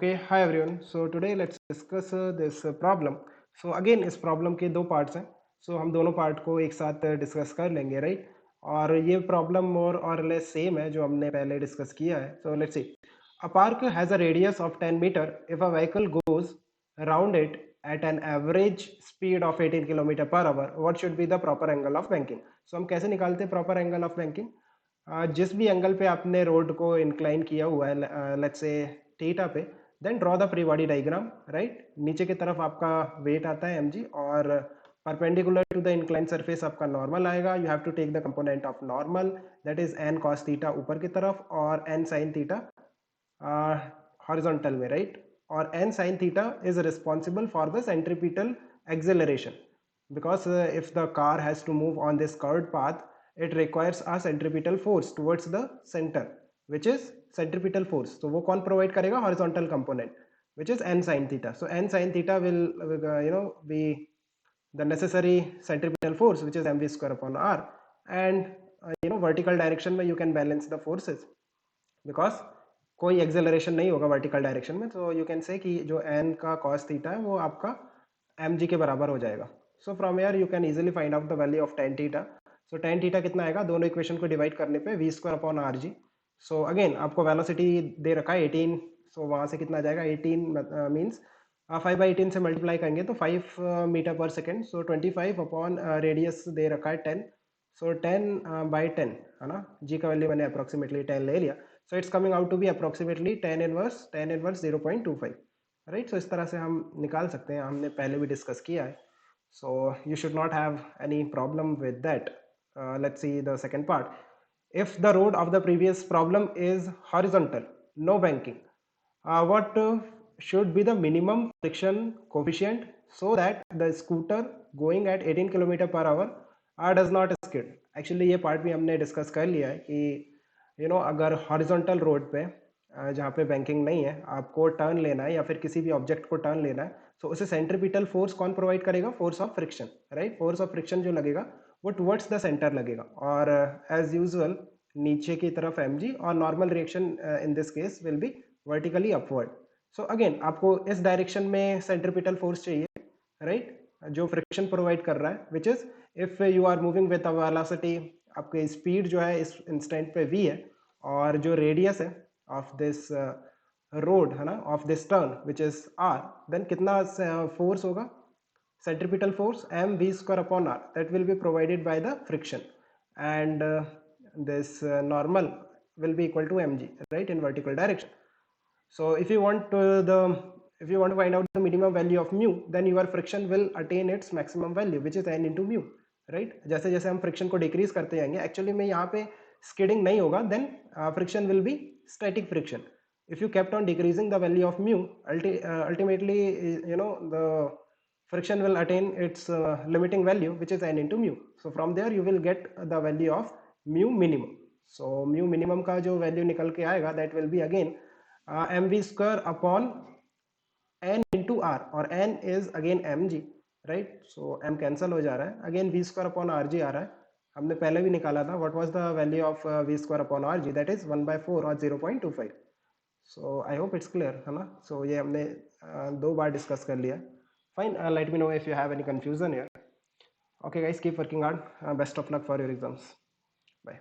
Okay, hi everyone. So today let's discuss this problem. So again इस problem के दो parts हैं. So हम दोनों part को एक साथ discuss कर लेंगे, right? और ये problem more or less same है जो हमने पहले discuss किया है. So let's see. A park has a radius of 10 meter. If a vehicle goes around it at an average speed of 18 km per hour, what should be the proper angle of banking? So हम कैसे निकालते हैं proper angle of banking? जिस भी angle पे आपने road को incline किया हुआ है, लेट्स से थीटा पे, then draw the free body diagram, right. नीचे की तरफ आपका वेट आता है mg और perpendicular to the incline surface आपका नॉर्मल आएगा. You have to take the component of normal, that is N cos theta ऊपर की तरफ और एन साइन थीटा हॉरिजॉन्टल में, राइट. और N sine theta is responsible for the centripetal acceleration because if the car has to move on this curved path, it requires a centripetal force towards the center, which is centripetal force. So वो कौन provide करेगा? Horizontal component, which is n sin theta. So n sin theta will be the necessary centripetal force, which is mv square upon r. And vertical direction में you can balance the forces because कोई acceleration नहीं होगा vertical direction में. तो you can say कि जो n का cos theta है वो आपका mg के बराबर हो जाएगा. So from here you can easily find out the value of tan theta. So tan theta कितना आएगा? दोनों इक्वेशन को डिवाइड करने पे v square upon R G. सो अगेन आपको वेलोसिटी दे रखा है 18. सो वहाँ से कितना आ जाएगा? 18 मीन्स 5/18 से मल्टीप्लाई करेंगे तो 5 मीटर पर सेकेंड. सो 25 अपॉन रेडियस दे रखा है 10. सो 10/10 है ना. जी का वैल्यू मैंने अप्रोक्सीमेटली 10 ले लिया. So it's coming out to be approximately tan inverse 0.25, right? So इस तरह से हम निकाल सकते हैं, हमने पहले भी डिस्कस किया है. So you should not have any problem with that. Let's see the second part. If the road of the previous problem is horizontal, no banking, what should be the minimum friction coefficient so that the scooter going at 18 km per hour does not skid? Actually ये part भी हमने discuss कर लिया है कि अगर horizontal road पे जहाँ पे बैंकिंग नहीं है, आपको टर्न लेना है या फिर किसी भी ऑब्जेक्ट को टर्न लेना है, तो उसे सेंट्रीपिटल फोर्स कौन प्रोवाइड करेगा? Force of friction, right. Force of friction जो लगेगा वो टुवर्ड्स द सेंटर लगेगा और एज यूजुअल नीचे की तरफ mg और normal reaction in this case will be vertically upward. So again आपको इस डायरेक्शन में सेंट्रीपिटल फोर्स चाहिए, राइट, जो फ्रिक्शन प्रोवाइड कर रहा है, which is if you are moving with a velocity, आपकी स्पीड जो है इस इंस्टेंट पे v है और जो रेडियस है ऑफ दिस रोड है ना, of this turn which is r, then कितना फोर्स होगा? centripetal force mv square upon r, that will be provided by the friction, and this normal will be equal to mg, right, in vertical direction. So if you want to find out the minimum value of mu, then your friction will attain its maximum value, which is n into mu, right. जैसे जैसे हम friction को decrease करते जाएंगे, actually में यहाँ पे skidding नहीं होगा, then friction will be static friction. If you kept on decreasing the value of mu, ultimately the friction will attain its limiting value, which is n into mu. So from there you will get the value of mu minimum. So mu minimum का जो value निकल के आएगा, that will be again mv square upon n into r, और n is again mg, right. So m cancel हो जा रहा है, again v square upon rg आ रहा है. हमने पहले भी निकाला था. What was the value of v square upon rg? That is 1/4 और 0.25. So I hope it's clear है ना. So ये हमने दो बार डिस्कस कर लिया. Fine, let me know if you have any confusion here. Okay guys, keep working hard. Best of luck for your exams. Bye.